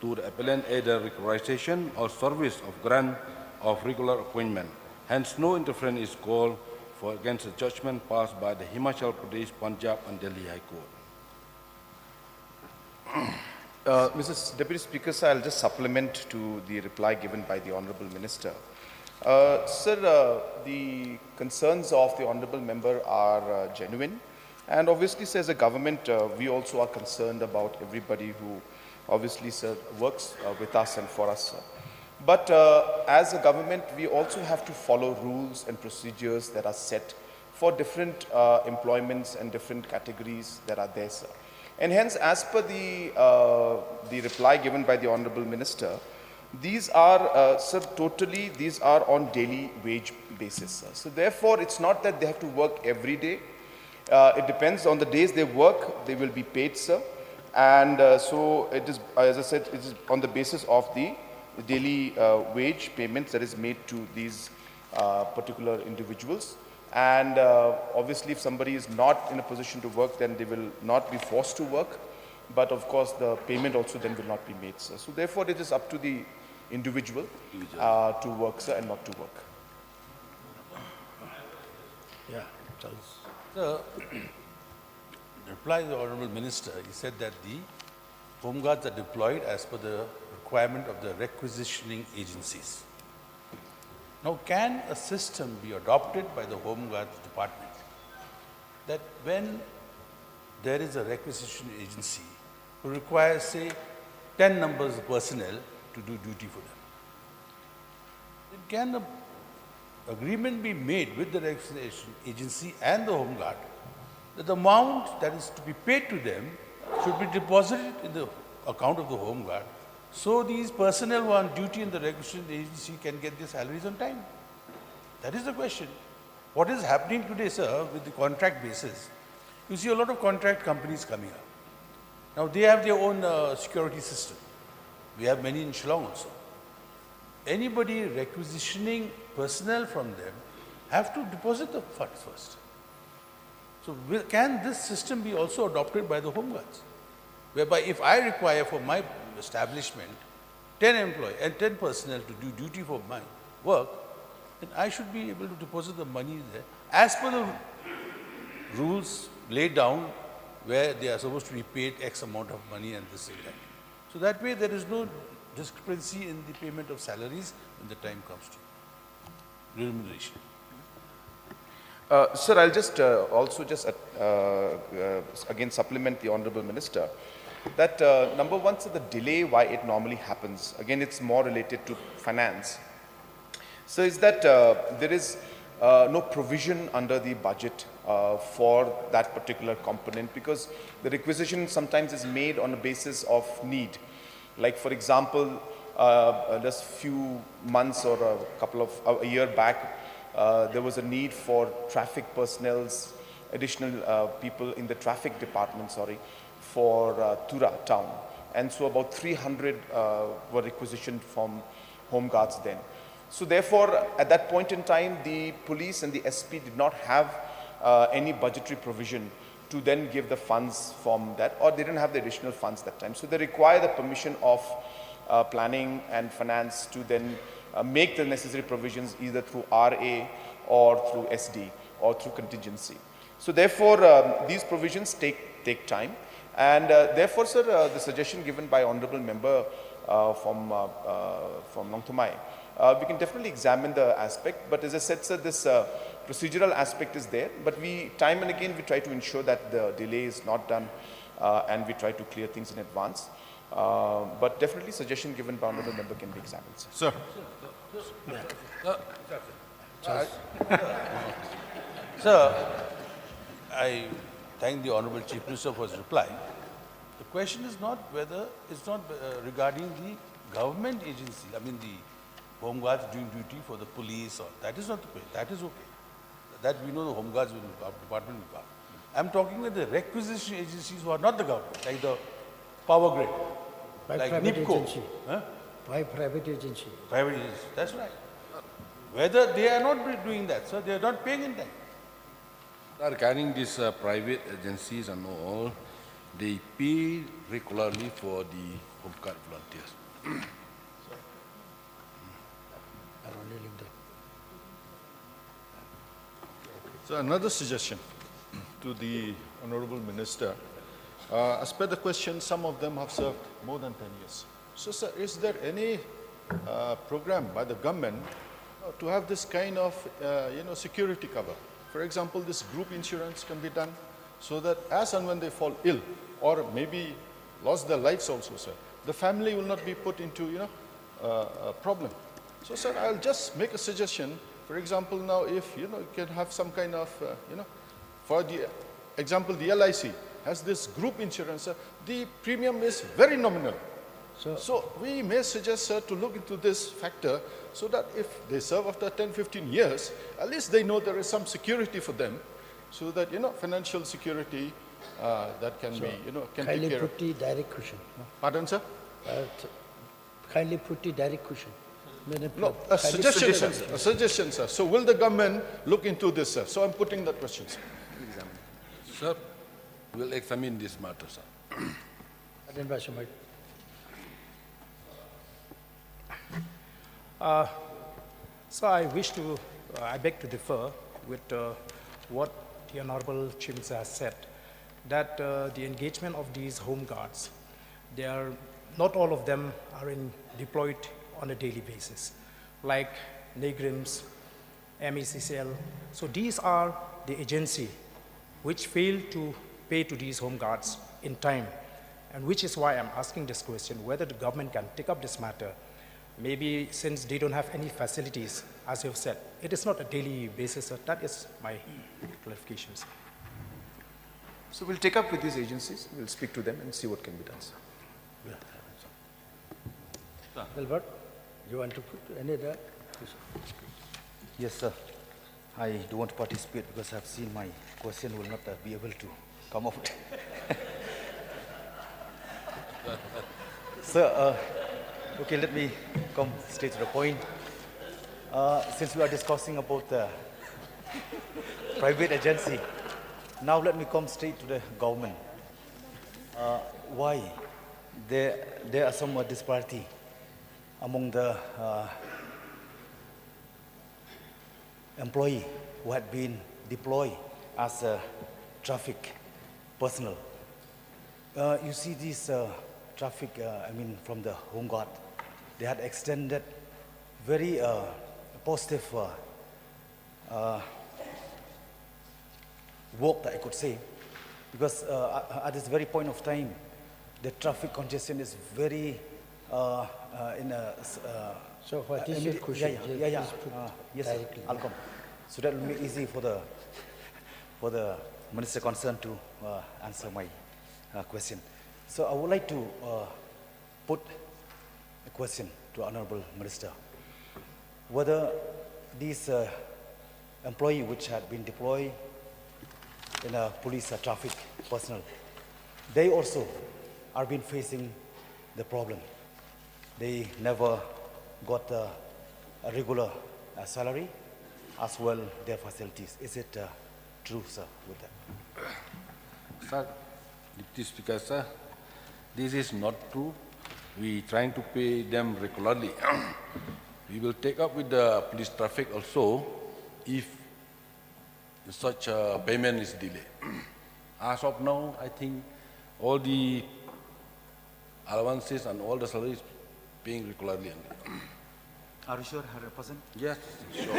to the appellant either regularization or service of grant of regular appointment. Hence, no interference is called for against the judgment passed by the Himachal Pradesh, Punjab and Delhi High Court. Mr. Deputy Speaker, sir, I'll just supplement to the reply given by the Honourable Minister. Sir, the concerns of the Honourable Member are genuine, and obviously, sir, as a government, we also are concerned about everybody who obviously, sir, works with us and for us, sir. But as a government, we also have to follow rules and procedures that are set for different employments and different categories that are there, sir. And hence, as per the reply given by the Honourable Minister, these are, sir, totally, these are on daily wage basis, sir. So therefore, it's not that they have to work every day. It depends on the days they work, they will be paid, sir. And so it is, as I said, it is on the basis of the daily wage payments that is made to these particular individuals. And obviously, if somebody is not in a position to work, then they will not be forced to work. But of course, the payment also then will not be made, sir. So therefore, it is up to the individual to work, sir, and not to work. Yeah, Charles. Sir, reply to the Honourable Minister, he said that the Home Guards are deployed as per the requirement of the requisitioning agencies. Now, can a system be adopted by the Home Guards Department that when there is a requisition agency who requires, say, 10 numbers of personnel to do duty for them, then can an agreement be made with the requisition agency and the Home Guard that the amount that is to be paid to them should be deposited in the account of the Home Guard, so these personnel who are on duty in the requisition agency can get their salaries on time? That is the question. What is happening today, sir, with the contract basis? You see a lot of contract companies coming up. Now, they have their own security system. We have many in Shillong also. Anybody requisitioning personnel from them have to deposit the funds first. So, can this system be also adopted by the Home Guards? Whereby if I require for my establishment 10 employees and 10 personnel to do duty for my work, then I should be able to deposit the money there as per the rules laid down where they are supposed to be paid X amount of money and this and that. So that way there is no discrepancy in the payment of salaries when the time comes to remuneration. Sir, I'll just also just again supplement the Honourable Minister that number one, so the delay why it normally happens, again it's more related to finance. So is that there is no provision under the budget for that particular component, because the requisition sometimes is made on a basis of need. Like for example, just few months or a year back, there was a need for traffic personnel's, additional people in the traffic department, for Tura town. And so about 300 were requisitioned from Home Guards then. So therefore, at that point in time, the police and the SP did not have any budgetary provision to then give the funds from that, or they didn't have the additional funds that time. So they require the permission of planning and finance to then make the necessary provisions either through RA or through SD or through contingency. So therefore, these provisions take time. And therefore, sir, the suggestion given by Honourable Member from Nongthamai, we can definitely examine the aspect. But as I said, sir, this procedural aspect is there. But we, time and again, we try to ensure that the delay is not done and we try to clear things in advance. But definitely suggestion given by Honourable Member can be examined, sir. Sir, I thank the Honourable Chief Minister for his reply. The question is not whether, it's not regarding the government agency, I mean the Home Guards doing duty for the police, or that is not the question, that is okay. That we know the Home Guards department will cover. I'm talking with the requisition agencies who are not the government, like the Power Grid, like NIPCO. Agency. Huh? By private agency. Private agencies, that's right. Whether they are not doing that, sir, they are not paying in time. Regarding these private agencies and all, they pay regularly for the Home Guard volunteers. I don't really like that. So another suggestion to the Honorable Minister. As per the question, some of them have served more than 10 years. So, sir, is there any program by the government to have this kind of, security cover? For example, this group insurance can be done so that as and when they fall ill or maybe lost their lives also, sir, the family will not be put into, a problem. So, sir, I'll just make a suggestion. For example, now if, you can have some kind of, for the example, the LIC has this group insurance, the premium is very nominal. So we may suggest, sir, to look into this factor so that if they serve after 10, 15 years, at least they know there is some security for them so that, financial security that can be, can take Kindly care of. put the direct question. Pardon, sir? Kindly put the direct question. No, a suggestion, sir. So will the government look into this, sir? So I'm putting that question, sir. Sir, we'll examine this matter, sir. Pardon, Bashamai. So I beg to differ with what the Honorable Chief Minister has said, that the engagement of these home guards, not all of them are deployed on a daily basis, like NAGRIMS, MECCL. So these are the agency which fail to pay to these home guards in time, and which is why I'm asking this question, whether the government can take up this matter. Maybe since they don't have any facilities, as you've said, it is not a daily basis, sir. That is my clarification, sir. So we'll take up with these agencies, we'll speak to them and see what can be done, sir. Albert, you want to put any of that? Yes, sir. I do want to participate because I've seen my question will not be able to come up. Sir, okay, let me come straight to the point. Since we are discussing about the private agency, now let me come straight to the government. Why? There are some disparity among the employee who had been deployed as traffic personnel. You see these traffic, from the Home Guard, they had extended very positive work, that I could say, because at this very point of time, the traffic congestion is very So for this your question, yeah. please put Yes, directly. I'll come. So that will make easy for the minister concerned to answer my question. So I would like to put a question to Honorable Minister, whether these employee which had been deployed in a police traffic personnel, they also are been facing the problem. They never got a regular salary as well their facilities. Is it true, sir, with that? Sir, Deputy Speaker, sir, this is not true. We trying to pay them regularly. We will take up with the police traffic also if such a payment is delayed. As of now, I think all the allowances and all the salaries paying regularly. Are you sure, 100%? Yes, sure.